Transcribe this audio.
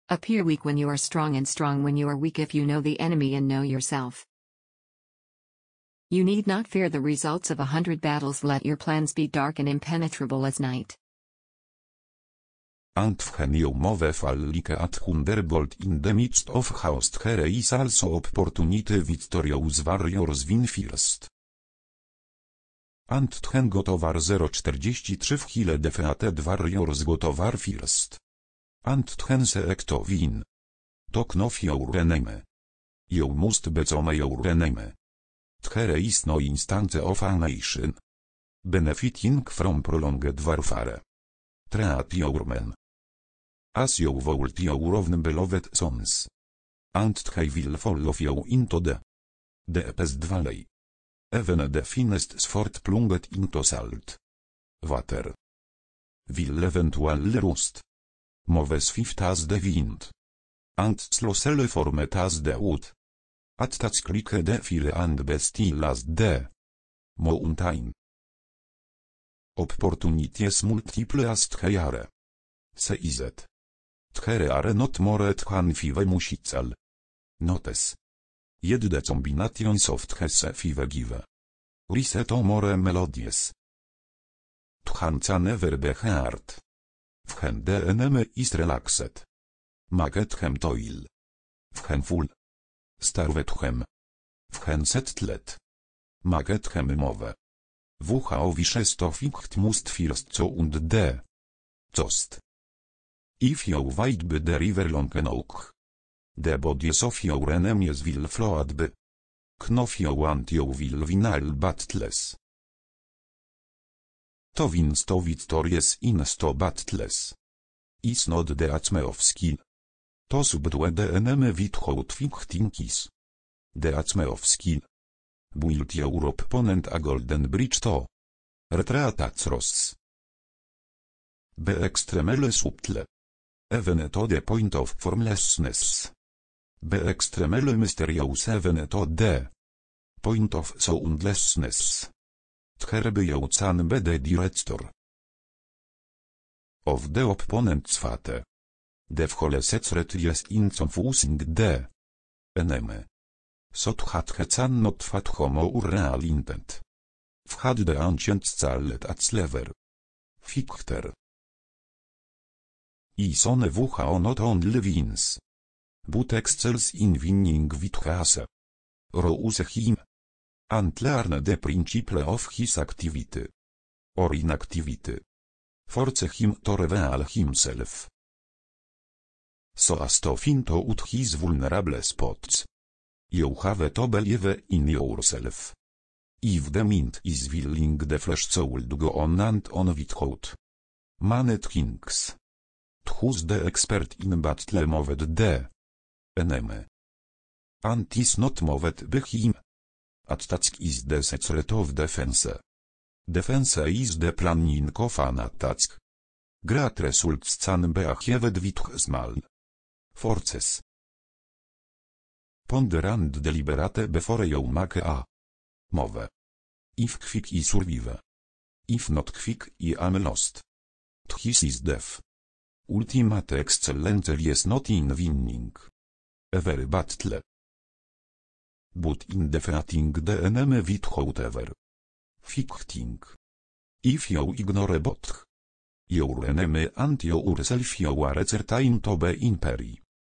Appear weak when you are strong and strong when you are weak if you know the enemy and know yourself. You need not fear the results of 100 battles. Let your plans be dark and impenetrable as night. Antwchen ją mowę fallike at Thunderbolt in the midst of chaos here is also opportunity victorious warriors win first. Antwchen gotowar 043 w Hile defeated warriors gotowar first. Antwchen selecto win. To knof your enemy. You must become your enemy. Here is no instance of a nation. Benefiting from prolonged warfare. Treat your men. As you vote your own beloved sons. And they will follow you into the deepest valley. Even the finest sword plunged into salt water. Will eventually rust. Moves swift as the wind. And slowly formed as the wood. At that click the fire and be still as the mountain. Opportunities multiple as tchejare. Seizet. Tchere are not more tchan five musicel. Notes. Yet the combinations of tchese five give. Reset more melodies. Tchanca never be heard. Wchen the enemy is relaxed. Magetchem toil. Wchen full. Starwetchem. Wchen settlet. Magetchem mowe. Wucha owiszesto ficht must first co und de. Cost. If you wait by the river long enough. The bodies of your enemies will float by. Knof you and you will win all battles. To wins to victorious in 100 battles. Is not the atme of skill. To subdue the enemy without fighting is. The atme of skill. Build your opponent a golden bridge to retreat at Ross. Be extremely subtle. Even to the point of formlessness. Be extremely mysterious even to the point of soundlessness. Tcherby jaucan be the director of the opponent's fate. The whole secret is in confusing the enemy. So hat hecan not fat homo ur real intent. Whad the ancient scarlet at slever. Fichter. Isone WHO not only wins. But excels in winning with hase. Rouse him. And learn the principle of his activity. Or inactivity. Force him to reveal himself. So as to find out his vulnerable spots. You have to believe in yourself. If the mind is willing the flesh soul to go on and on without many things. Who's the expert in battle moved the enemy? And is not moved by him. Attack is the secret of defense. Defense is the planning of an attack. Great results can be achieved with small forces. Ponder and deliberate before you make a move. If quick I survive. If not quick I am lost. This is death. Ultimate excellence is not in winning every battle, but in defeating the enemy without ever fighting. If you ignore both your enemy and yourself, you are certain to be in peril.